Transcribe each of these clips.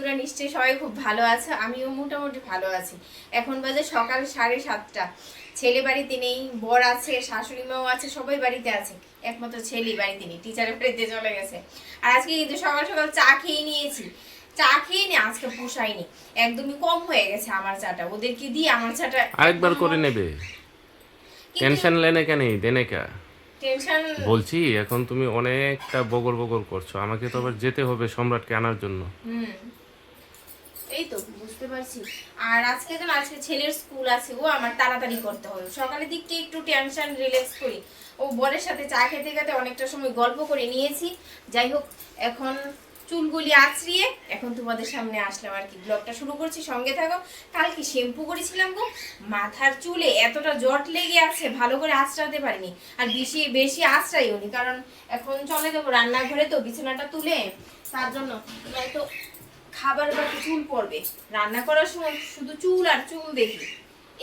বন্ধুরা নিশ্চয়ই সবাই খুব ভালো আছে, আমিও মোটামুটি ভালো আছি। এখন বাজে সকাল 7:30। ছেলে বাড়িতে নেই, বর আছে, শাশুড়ি মাও আছে, সবাই বাড়িতে আছে, একমাত্র ছেলে বাড়িতে নেই, টিচারের বাড়িতে চলে গেছে। আর আজকে কিন্তু সকাল সকাল চা খেয়ে নিয়েছি। চা খেয়ে নি আজকে পোষায়নি, একদমই কম হয়ে গেছে আমার চাটা। ওদেরকে দিয়ে আমার চাটা আরেকবার করে নেবে, টেনশন লেনে কেন দেনে কা টেনশন বলছি। এখন তুমি অনেকটা বগর বগর করছো, আমাকে তো আবার যেতে হবে সম্রাটকে আনার জন্য। এই তো বুঝতে পারছি। আর আজকে ছেলের স্কুল আছে, ও আমার তাড়াতাড়ি করতে হবে। সকালের দিকটা একটু টেনশন রিল্যাক্স করি, ও বরের সাথে চা খেতে খেতে অনেকটা সময় গল্প করে নিয়েছি। যাই হোক, এখন চুলগুলি আঁচড়িয়ে এখন তোমাদের সামনে আসলাম আর কি, ব্লগটা শুরু করছি, সঙ্গে থাকো। কালকে শ্যাম্পু করেছিলাম গো, মাথার চুলে এতটা জট লেগে আছে, ভালো করে আঁচড়াতে পারিনি। আর বেশি বেশি আঁচড়াইও নি, কারণ এখন চলে যাবো রান্নাঘরে, তো বিছানাটা তুলে তার জন্য, নয়তো খাবার বাকি চুল পড়বে। রান্না করার সময় শুধু চুল আর চুল দেখি,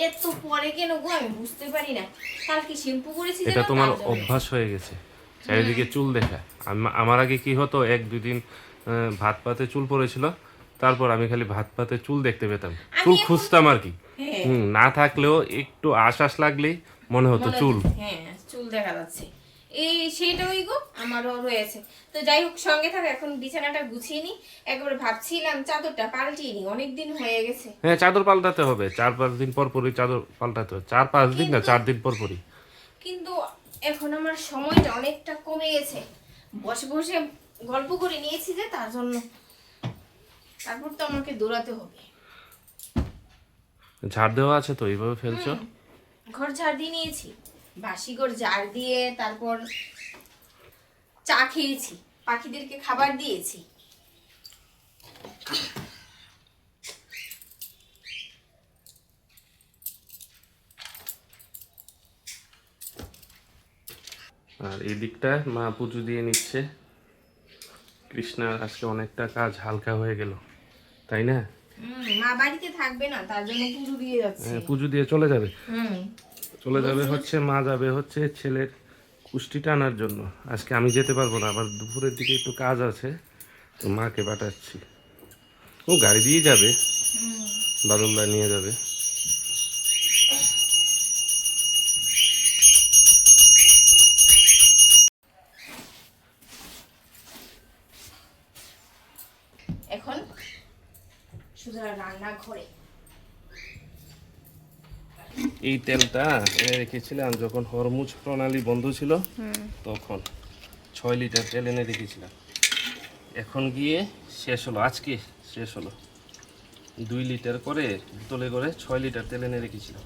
এত পরে কেন গো আমি বুঝতে পারি না। কালকে শ্যাম্পু করেছি, এটা তোমার অভ্যাস হয়ে গেছে চারিদিকে চুল দেখা। আমার আগে কি হতো, 1-2 দিন ভাত পাতে চুল পড়েছিল, তারপর আমি খালি ভাত পাতে চুল দেখতে পেতাম, চুল খুঁজতাম আর কি। না থাকলেও একটু আশ লাগলেই মনে হতো চুল, হ্যাঁ চুল দেখা যাচ্ছে। এই সেটা ওই গো আমারও রয়েছে। তো যাই হোক, সঙ্গে থাকো, এখন বিছানাটা গুছিয়ে নি। একবার ভাবছিলাম চাদরটা পাল্টিয়ে নি, অনেকদিন হয়ে গেছে। হ্যাঁ চাদর পাল্টাতে হবে, 4-5 দিন পর পরই চাদর পাল্টাতে হবে। 4-5 দিন না, 4 দিন পর পরই। কিন্তু এখন আমার সময়টা অনেকটা কমে গেছে, বসে বসে গল্প করে নিয়েছি যে, তার জন্য তারপর তো আমাকে দৌড়াতে হবে। ঝাড় দেওয়া আছে তো, এইভাবে ফেলছো? ঘর ঝাড় দিয়ে নিয়েছি, বাসি ঘর ঝাড় দিয়ে তারপর চা খেয়েছি, পাখিদেরকে খাবার দিয়েছি। আর এই দিকটা মা পুজো দিয়ে নিচ্ছে। কৃষ্ণার আজকে অনেকটা কাজ হালকা হয়ে গেল, তাই না? মা বাড়িতে থাকবে না, তার জন্য পুজো দিয়ে যাচ্ছে। পুজো দিয়ে চলে যাবে। চলে যাবে হচ্ছে, মা যাবে হচ্ছে ছেলের কুষ্টিটা আনার জন্য। আজকে আমি যেতে পারবো না, আবার দুপুরের দিকে একটু কাজ আছে, তো মাকে পাঠাচ্ছি। ও গাড়ি দিয়ে যাবে, বাদলদা নিয়ে যাবে। এখন শুধু রান্নাঘরে এই তেলটা এনে রেখেছিলাম যখন হরমুজ প্রণালী বন্ধ ছিল, তখন 6 লিটার তেল এনে রেখেছিলাম। এখন গিয়ে শেষ হলো, আজকে শেষ হলো। 2 লিটার করে বোতলে করে 6 লিটার তেল এনে রেখেছিলাম।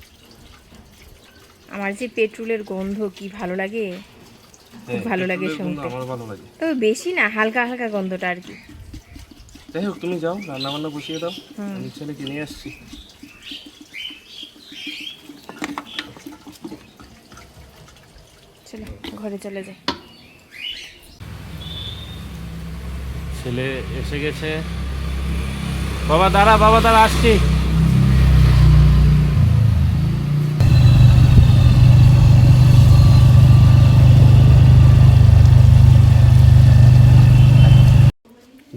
আমার যে পেট্রোলের গন্ধ কি ভালো লাগে, খুব ভালো লাগে শুনতে। আমার ভালো লাগে, তবে বেশি না, হালকা হালকা গন্ধটা আর কি। যাই হোক, তুমি যাও রান্না বান্না বসিয়ে দাও, আমি ছেলেকে নিয়ে আসছি। চলো ঘরে চলে যাই। ছেলে এসে গেছে। বাবা দাঁড়া আসছি।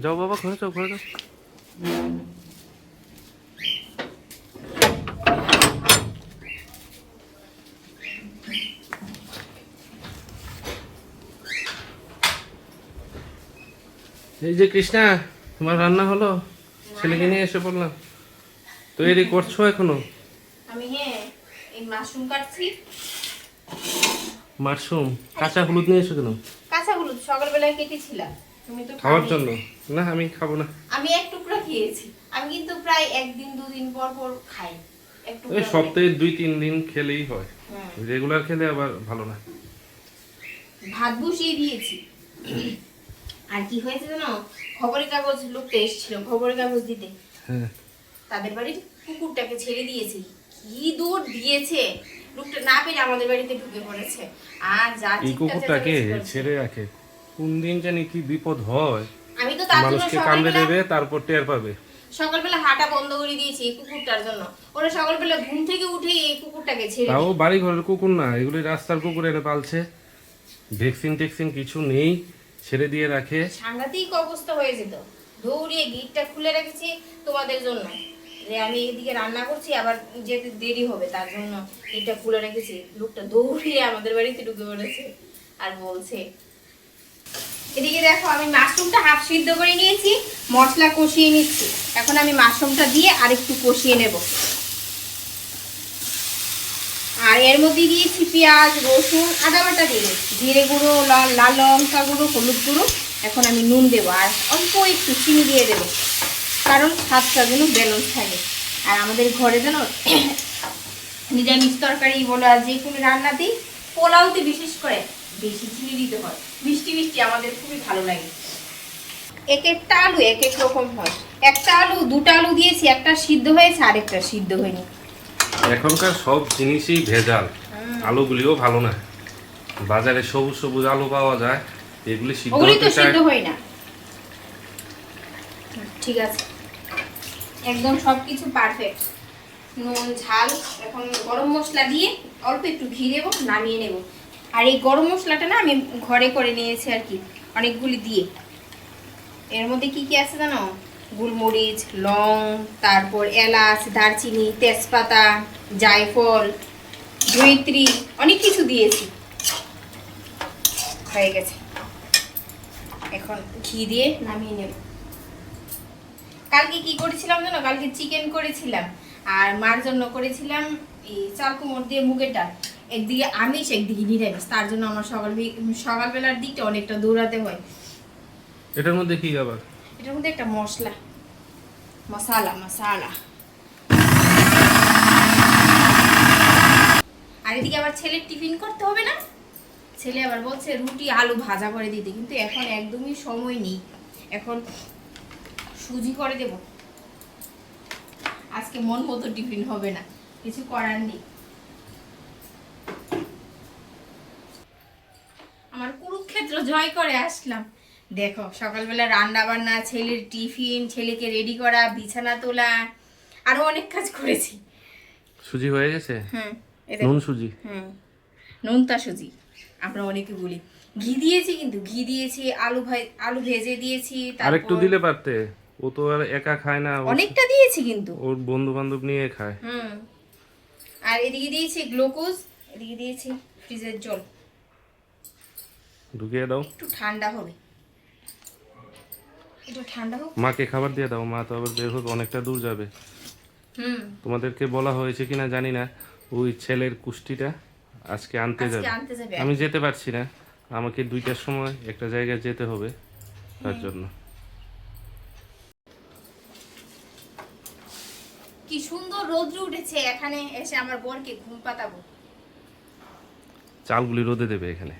যাও বাবা, ঘরে যাও, ঘরে যাও। এই যে কৃষ্ণা, তোমার রান্না হলো, ছেলেকে নিয়ে এসে বললাম। তৈরি করছো এখনো? আমি এই মাশরুম কাটছি। মাশরুম কাঁচা হলুদ নিয়ে এসো কেন? কাঁচা হলুদ সকালবেলায় কেটেছিলাম, তুমি তো খাওয়ার জন্য? না আমি খাবো না। আমি এক টুকরা খেয়েছি। আমি কিন্তু প্রায় 1-2 দিন পর পর খাই একটু। এই সপ্তাহে 2-3 দিন খেলেই হয়, রেগুলার খেলে আবার ভালো না। ভাত বসিয়ে দিয়েছি। আর কি হয়েছে জানো, খবরের কাগজ লোকটা এসেছিল খবরের কাগজ দিতে, তাদের বাড়ির কুকুরটাকে ছেড়ে দিয়েছি। কি দৌড় দিয়েছে, লোকটা না পেরে আমাদের বাড়িতে ঢুকে পড়েছে। আর যা এই কুকুরটাকে ছেড়ে রাখে, কোন দিন জানি কি বিপদ হয়। আমি তো তার জন্য মানুষকে কামড়ে দেবে, তারপর টের পাবে। সকালবেলা হাঁটা বন্ধ করে দিয়েছি এই কুকুরটার জন্য। ওরা সকালবেলা ঘুম থেকে উঠে এই কুকুরটাকে ছেড়ে তাও বাড়ি ঘরের কুকুর না, এগুলি রাস্তার কুকুর এনে পালছে, ভ্যাকসিন টেকসিন কিছু নেই, ছেড়ে দিয়ে রাখে। সাংঘাতিক অবস্থা হয়ে যেত দৌড়িয়ে গেটটা খুলে রেখেছি তোমাদের জন্য, যে আমি এদিকে রান্না করছি আবার যেতে দেরি হবে তার জন্য গেটটা খুলে রেখেছি। লোকটা দৌড়িয়ে আমাদের বাড়িতে ঢুকে পড়েছে আর বলছে। এদিকে দেখো আমি মাশরুমটা হাফ সিদ্ধ করে নিয়েছি, মশলা কষিয়ে নিচ্ছি। এখন আমি মাশরুমটা দিয়ে আরেকটু কষিয়ে নেব। আর এর মধ্যে দিয়েছি পেঁয়াজ, রসুন, আদা বাটা দিয়ে জিরে গুঁড়ো, লাল লঙ্কা গুঁড়ো, হলুদ গুঁড়ো। এখন আমি নুন দেবো আর অল্প একটু চিনি দিয়ে দেবো, কারণ স্বাদটা যেন ব্যালেন্স থাকে। আর আমাদের ঘরে যেন নিরামিষ তরকারি বলো আর যে কোনো রান্নাতেই, পোলাওতে বিশেষ করে বেশি চিনি দিতে হয়। মিষ্টি মিষ্টি আমাদের খুবই ভালো লাগে। এক একটা আলু এক এক রকম হয়। একটা আলু, দুটো আলু দিয়েছি, একটা সিদ্ধ হয়েছে আর একটা সিদ্ধ হয়নি। এখনকার সব জিনিসই ভেজাল, আলুগুলিও ভালো না। বাজারে সবুজ সবুজ আলু পাওয়া যায়, এগুলি সিদ্ধ ওগুলি তো হতে চায়। সিদ্ধ হয় না। ঠিক আছে, একদম সবকিছু পারফেক্ট। নুন, ঝাল। এখন গরম মশলা দিয়ে অল্প একটু ঘি দেবো, নামিয়ে নেব। আর এই গরম মশলাটা না আমি ঘরে করে নিয়েছি আর কি, অনেকগুলি দিয়ে। এর মধ্যে কি কি আছে জানো? গোলমরিচ, লং, তারপর এলাচ, দারচিনি, তেজপাতা, জায়ফল, জয়িত্রী, অনেক কিছু দিয়েছি। হয়ে গেছে, এখন ঘি দিয়ে নামিয়ে নেব। কালকে কি করেছিলাম জানো? কালকে চিকেন করেছিলাম আর মার জন্য করেছিলাম এই চাল কুমড় দিয়ে মুগের ডাল। একদিকে আমিষ একদিকে নিরামিষ, তার জন্য আমার সকালবেলার দিকটা অনেকটা দৌড়াতে হয়। এটার মধ্যে কি আবার? এটার মধ্যে একটা মশলা। আর এদিকে আবার ছেলের টিফিন করতে হবে না? ছেলে আবার বলছে রুটি আলু ভাজা করে দিতে, কিন্তু এখন একদমই সময় নেই। এখন সুজি করে দেব। আজকে মন মতো টিফিন হবে না, কিছু করার নেই। আমার কুরুক্ষেত্র জয় করে আসলাম। দেখো সকালবেলা রান্না বান্না, ছেলের টিফিন, ছেলেকে রেডি করা, বিছানা তোলা, আরো অনেক কাজ করেছি। সুজি হয়ে গেছে? হুম, নুন সুজি। হুম, নুনতা সুজি আমরা অনেকে বলি। ঘি দিয়েছি, কিন্তু ঘি দিয়েছি, আলু ভেজে দিয়েছি। আরেকটু দিলে পারতে, ও তো আর একা খায় না, অনেকটা দিয়েছি কিন্তু। ওর বন্ধু বান্ধব নিয়ে খায়। হুম, আর এদিকে দিয়েছি গ্লুকোজ, এদিকে দিয়েছি ফ্রিজের জল। ঢুকিয়ে দাও, একটু ঠান্ডা হবে, একটু ঠান্ডা হোক। মাকে খাবার দিয়ে দাও, মা তো আবার বের হবে, অনেকটা দূর যাবে। হুম, তোমাদেরকে বলা হয়েছে কিনা জানি না, ওই ছেলের কুষ্টিটা আজকে আনতে যাবে। আনতে যাবে। আমি যেতে পারছি না, আমাকে 2টার সময় একটা জায়গায় যেতে হবে, তার জন্য। কি সুন্দর রোদ্র উঠেছে, এখানে এসে আমার বোনকে ঘুম পাতাবো। চালগুলি রোদে দেবে এখানে,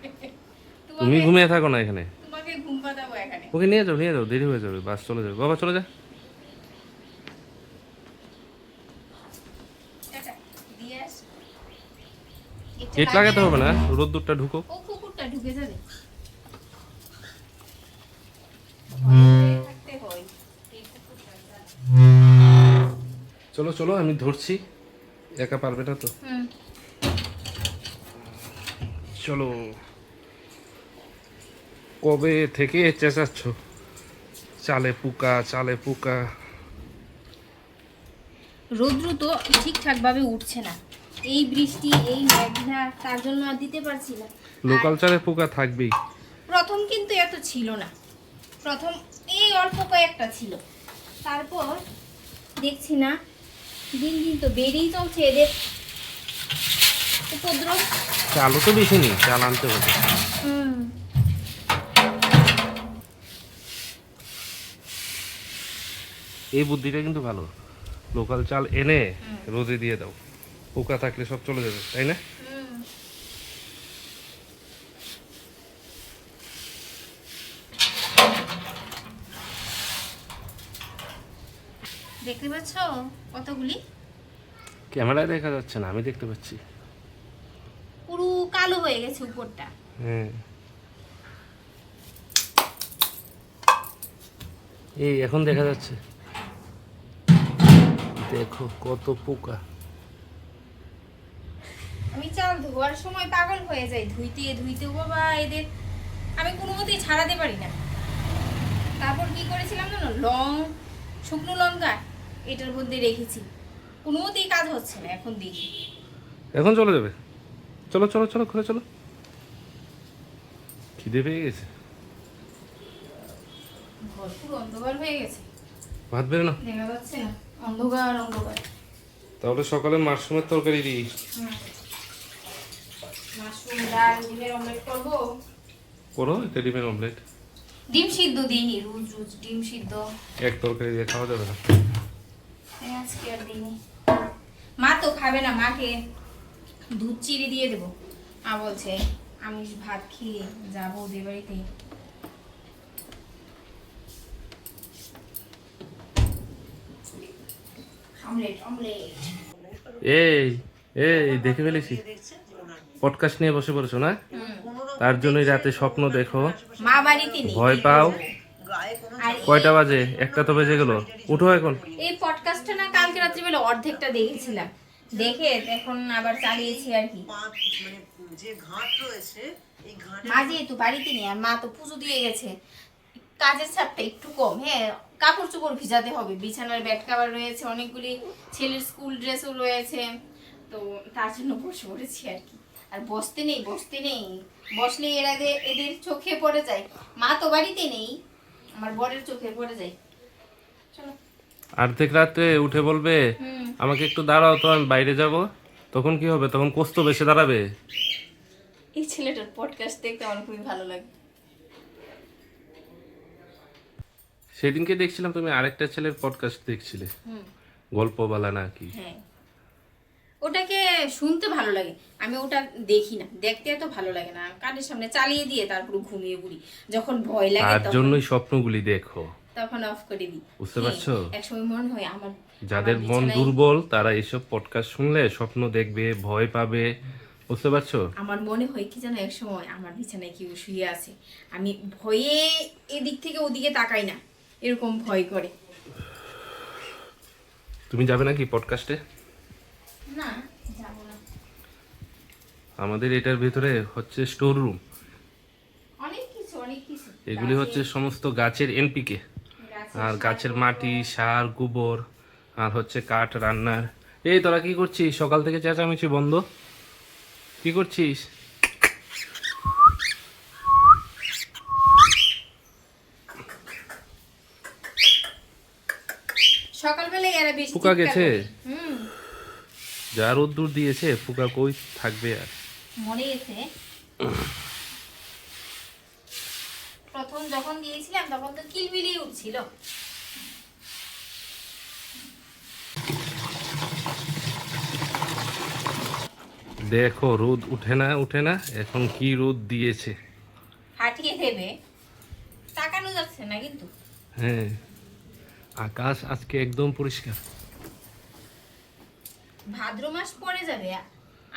তুমি তোমাকে ঘুমিয়ে থাকো না এখানে। তোমাকে ঘুম পাতাবো এখানে। ওকে নিয়ে যাও, দেরি হয়ে যাবে, বাস চলে যাবে। বাবা চলে যা। টাটা, দিয়ে আস। গেট লাগাতে হবে না, রোদ্দুরটা ঢুকো। ও কুকুরটা ঢুকে যাবে। থাকতে হয় এই কুকুরটা। চলো চলো, আমি ধরছি, একা পারবে না তো। হুম, চলো। কবে থেকে চেঁচাচ্ছ চালে পোকা? রৌদ্র তো ঠিকঠাক ভাবে উঠছে না, এই বৃষ্টি, এই মেঘনা, তার জন্য আর দিতে পারছি না। লোকাল চালে পোকা থাকবেই। প্রথম কিন্তু এত ছিল না, প্রথম এই অল্প কয়েকটা ছিল, তারপর দেখছি না দিন দিন তো বেড়েই চলছে এদের উপদ্রব। চালও তো বেশি নেই, চাল আনতে হবে। হুম, এই বুদ্ধিটা কিন্তু ভালো, লোকাল চাল এনে রোদে দিয়ে দাও, পোকা থাকলে সব চলে যাবে, তাই না? হুম। দেখতে পাচ্ছ কতগুলি? ক্যামেরায় দেখা যাচ্ছে না, আমি দেখতে পাচ্ছি। পুরো কালো হয়ে গেছে উপরটা। হ্যাঁ, এই এখন দেখা যাচ্ছে, দেখো কত পোকা। আমি চাল ধোয়ার সময় পাগল হয়ে যাই, ধুইতে ধুইতে বাবা এদের আমি কোনো মতেই ছাড়াতে পারি না। তারপর কি করেছিলাম জানো, শুকনো লঙ্কা এটার মধ্যে রেখেছি, কোনোতেই কাজ হচ্ছে না। এখন দেখি এখন চলে যাবে, চলো চলো চলো ঘরে চলো, খিদে পেয়ে গেছে। ভরপুর অন্ধকার হয়ে গেছে, ভাত বেরো না, দেখা যাচ্ছে না, অন্ধকার অন্ধকার। তাহলে সকালে মাশরুমের তরকারি দিই। মাশরুম ডাল ডিমের অমলেট করবো। করো একটা ডিমের অমলেট। ডিম সিদ্ধ দিইনি, রোজ রোজ ডিম সিদ্ধ এক তরকারি দিয়ে খাওয়া যাবে না। আজকে আর দিইনি, মা তো খাবে না, মাকে দুধ চিড়ে দিয়ে দেবো। মা বলছে আমি ভাত খেয়ে যাবো ওদের বাড়িতে। Omelette omelette. এই এই দেখে ফেলেছি, পডকাস্ট নিয়ে বসে পড়েছো না? তার জন্যই রাতে স্বপ্ন দেখো, মা বাড়িতে নেই, ভয় পাও। আর কয়টা বাজে? একটা তো বেজে গেল, উঠো এখন। এই পডকাস্টটা না কালকে রাত্রিবেলা অর্ধেকটা দেখেছিলাম, দেখে এখন আবার চালিয়েছি আর কি। মা যেহেতু বাড়িতে নেই আর মা তো পুজো দিয়ে গেছে, কাজের চাপটা একটু কম। হ্যাঁ, কাপড় চোপড় ভিজাতে হবে, বিছানার বেড কভার রয়েছে অনেকগুলি, ছেলের স্কুল ড্রেসও রয়েছে, তো তার জন্য বসে পড়েছি আর কি। আর বসতে নেই, বসলে এদের চোখে পড়ে যায়। মা তো বাড়িতে নেই, আমার বরের চোখে পড়ে যায়। চলো। অর্ধেক রাতে উঠে বলবে আমাকে একটু দাঁড়াও তো, আমি বাইরে যাব। তখন কি হবে? তখন কষ্ট বেশি দাঁড়াবে। এই ছেলেটার পডকাস্ট দেখতে আমার খুবই ভালো লাগে। সেদিনকে দেখছিলাম তুমি আরেকটা ছেলের পডকাস্ট দেখছিলে, গল্পবালা না কি? হ্যাঁ, ওটাকে শুনতে ভালো লাগে, আমি ওটা দেখি না, দেখতে এত ভালো লাগে না। কানের সামনে চালিয়ে দিয়ে তারপর ঘুমিয়ে পড়ি, যখন ভয় লাগে তার জন্যই স্বপ্নগুলি দেখো, তখন অফ করে দিই। বুঝতে পারছো? একসময় মনে হয় আমার, যাদের মন দুর্বল তারা এইসব পডকাস্ট শুনলে স্বপ্ন দেখবে, ভয় পাবে, বুঝতে পারছো? আমার মনে হয় কি জানো, এক সময় আমার বিছানায় কেউ শুয়ে আছে, আমি ভয়ে এদিক থেকে ওদিকে তাকাই না, এরকম ভয় করে। তুমি যাবে নাকি পডকাস্টে? না, যাবো না। আমাদের এটার ভিতরে হচ্ছে স্টোর রুম, অনেক কিছু এগুলি হচ্ছে সমস্ত গাছের এনপিকে, আর গাছের মাটি, সার, গোবর, আর হচ্ছে কাঠ রান্নার। এই তোরা কি করছিস? সকাল থেকে চেঁচামেচি বন্ধ, কি করছিস? সকালবেলায় এরা বেশি পোকা গেছে, হুম, যা রোদ্দুর দিয়েছে পোকা কই থাকবে আর। মরে গেছে। প্রথম যখন দিয়েছিলাম তখন তো কিলবিলি উঠছিল। দেখো রোদ উঠে না উঠে না, এখন কি রোদ দিয়েছে। হাঁটিয়ে দেবে, তাকানো যাচ্ছে না কিন্তু। হ্যাঁ, আকাশ আজকে একদম পরিষ্কার। ভাদ্র মাস পড়ে যাবে,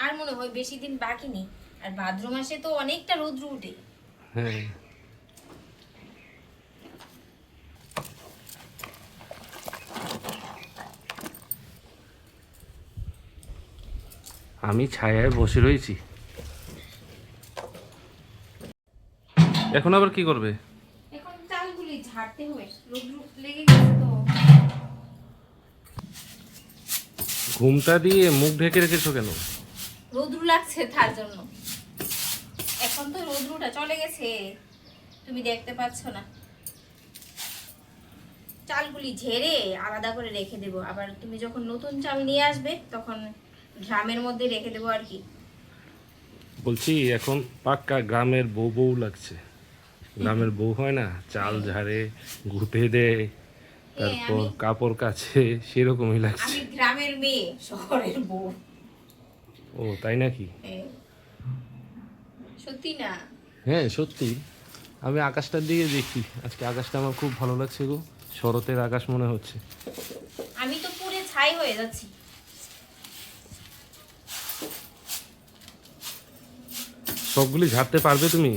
আর মনে হয় বেশি দিন বাকি নেই। আর ভাদ্র মাসে তো অনেকটা রোদ্র উঠে। হ্যাঁ, আমি ছায়ায় বসে রয়েছি। এখন আবার কি করবে? এখন চালগুলি ঝাড়তে হবে, রোদ্র লেগে গেছে তো। ঘুমটা দিয়ে মুখ ঢেকে রেখেছো কেন? রোদ্রু লাগছে তার জন্য। এখন তো রোদ্রুটা চলে গেছে, তুমি দেখতে পাচ্ছ না। চালগুলি ঝেড়ে আলাদা করে রেখে দেবো, আবার তুমি যখন নতুন চাল নিয়ে আসবে তখন ড্রামের মধ্যে রেখে দেবো আর কি। বলছি এখন পাক্কা গ্রামের বউ বউ লাগছে। গ্রামের বউ হয় না, চাল ঝাড়ে, ঘুটে দেয়, তারপর কাপড় কাছে, সেরকমই লাগছে। আমি গ্রামের মেয়ে, শহরের বউ। ও তাই নাকি? সত্যি না? হ্যাঁ সত্যি। আমি আকাশটার দিকে দেখি, আজকে আকাশটা আমার খুব ভালো লাগছে গো, শরতের আকাশ মনে হচ্ছে। আমি তো পুরে ছাই হয়ে যাচ্ছি। সবগুলি ঝাড়তে পারবে তুমি?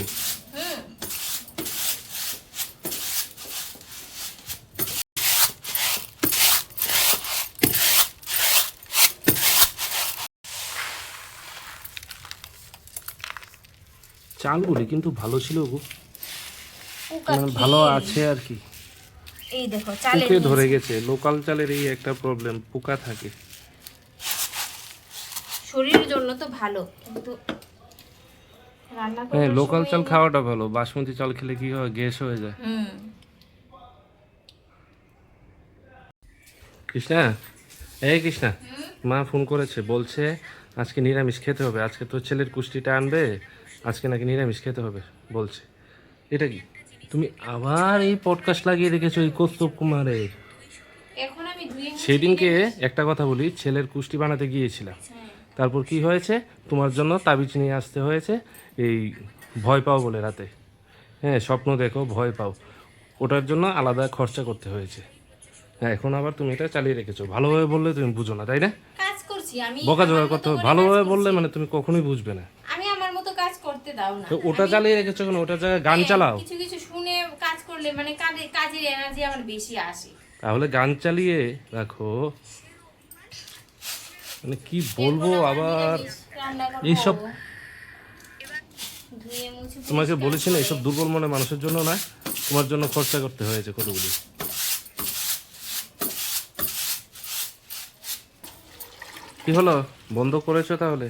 চালগুলি কিন্তু ভালো ছিল গো, মানে ভালো আছে আর কি। এই দেখো চালের পোকে ধরে গেছে। লোকাল চালের এই একটা প্রবলেম, পোকা থাকে। শরীরের জন্য তো ভালো, কিন্তু রান্না হ্যাঁ, করার লোকাল সময় চাল খাওয়াটা ভালো। বাসমতি চাল খেলে কি হয়, গ্যাস হয়ে যায়। হুম। কৃষ্ণা, এই কৃষ্ণা, মা ফোন করেছে, বলছে আজকে নিরামিষ খেতে হবে। আজকে তো ছেলের কুষ্টিটা আনবে, আজকে নাকি নিরামিষ খেতে হবে বলছে। এটা কি তুমি আবার এই পডকাস্ট লাগিয়ে রেখেছো এই কৌস্তব কুমারের? এখন আমি ধুয়ে মুছে সেদিনকে নিয়ে একটা কথা বলি, ছেলের কুষ্টি বানাতে গিয়েছিলাম, হ্যাঁ। তারপর কি হয়েছে, তোমার জন্য তাবিজ নিয়ে আসতে হয়েছে। এই ভয় পাও বলে রাতে, হ্যাঁ স্বপ্ন দেখো, ভয় পাও, ওটার জন্য আলাদা খরচা করতে হয়েছে। হ্যাঁ, এখন আবার তুমি এটা চালিয়ে রেখেছো। ভালোভাবে বললে তুমি বুঝো না, তাই না? কাজ করছি আমি, বকাঝকা আমার করতে মতো হবে, করে ভালোভাবে কাজ বললে করছি। মানে তুমি কখনোই বুঝবে না। আমি আমার মতো কাজ করতে দাও না। তো ওটা আমি- চালিয়ে রেখেছো কেন? ওটার জায়গায় গান হ্যাঁ, চালাও। কিছু কিছু শুনে কাজ করলে মানে কাজের এনার্জি আমার বেশি আসে। তাহলে গান চালিয়ে রাখো। মানে কি বলবো এরপর আমার আবার, নিরামিষ রান্না করবো। এইসব ধুয়ে মুছে তোমাকে পরিষ্কার বলেছি না, করে। এইসব দুর্বল মনে মানুষের জন্য না, তোমার জন্য খরচা করতে হয়েছে কতগুলি। কি হলো, বন্ধ করেছো তাহলে?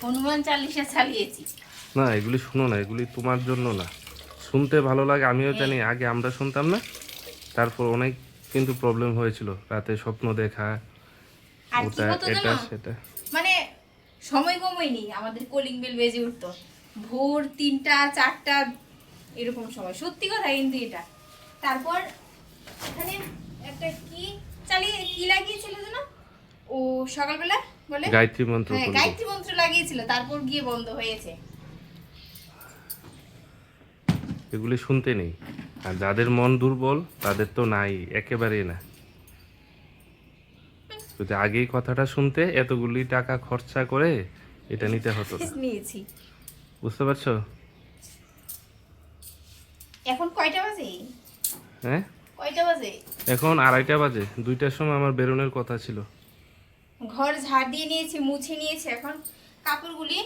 হনুমান চালিশা চালিয়েছি। না, এগুলি শুনো না, এগুলি তোমার জন্য না। শুনতে ভালো লাগে, আমিও জানি, আগে আমরা শুনতাম না, তারপর অনেক কিন্তু প্রবলেম হয়েছিল, রাতে স্বপ্ন দেখা, আর কি ওটা হতো এটা জানো, সেটা। মানে সময় কমই নেই, আমাদের কলিং বেল বেজে উঠতো ভোর 3টা 4টা এরকম সময়, সত্যি কথা কিন্তু এটা। তারপর এখানে একটা কি কি লাগিয়েছিল জানো, ও সকালবেলা বলে গায়ত্রী মন্ত্র হ্যাঁ বলবো। গায়ত্রী মন্ত্র লাগিয়েছিল, তারপর গিয়ে বন্ধ হয়েছে। এগুলি শুনতে নেই, আর যাদের মন দুর্বল তাদের তো নাই, একেবারেই না। যদি আগেই কথাটা শুনতে, এতগুলি টাকা খরচা করে এটা নিতে হতো না। নিয়েছি। বুঝতে পারছো? এখন কয়টা বাজে? হ্যাঁ, কয়টা বাজে? এখন 2:30 বাজে। 2টার সময় আমার বেরোনোর কথা ছিল। ঘর ঝাড় দিয়ে নিয়েছি, মুছে নিয়েছি, এখন কাপড়গুলি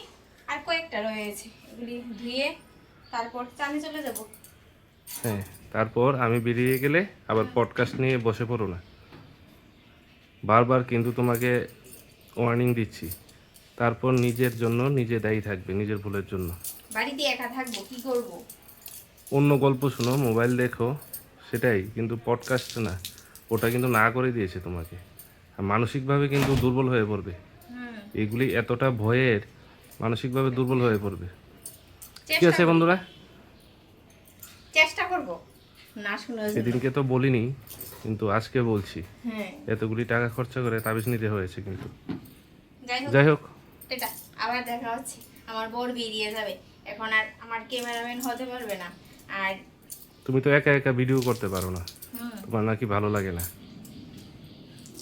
আর কয়েকটা রয়েছে, এগুলি ধুয়ে তারপর চানে চলে যাব। হ্যাঁ, তারপর আমি বেরিয়ে গেলে আবার পডকাস্ট নিয়ে বসে পড়ো না। বারবার কিন্তু তোমাকে ওয়ার্নিং দিচ্ছি। তারপর নিজের জন্য নিজে দায়ী থাকবে, নিজের ভুলের জন্য। বাড়িতে একা থাকবো, কি করব? অন্য গল্প শোনো, মোবাইল দেখো, সেটাই, কিন্তু পডকাস্ট না। ওটা কিন্তু না করে দিয়েছে তোমাকে, আর মানসিকভাবে কিন্তু দুর্বল হয়ে পড়বে। হুম, এগুলি এতটা ভয়ের, মানসিকভাবে দুর্বল হয়ে পড়বে। ঠিক চেষ্টা আছে করব। বন্ধুরা, চেষ্টা করব না শোনার জন্য। সেদিনকে তো বলিনি, কিন্তু আজকে বলছি। হ্যাঁ, এতগুলি টাকা খরচা করে তাবিজ নিতে হয়েছে কিন্তু। যাই হোক, যাই হোক, এটা আবার দেখা হচ্ছে। আমার বর বেরিয়ে যাবে, এখন আর আমার ক্যামেরাম্যান হতে পারবে না। আর তুমি তো একা একা ভিডিও করতে পারো না, হুম, তোমার নাকি ভালো লাগে না।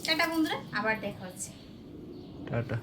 টাটা বন্ধুরা, আবার দেখা হচ্ছে। টাটা।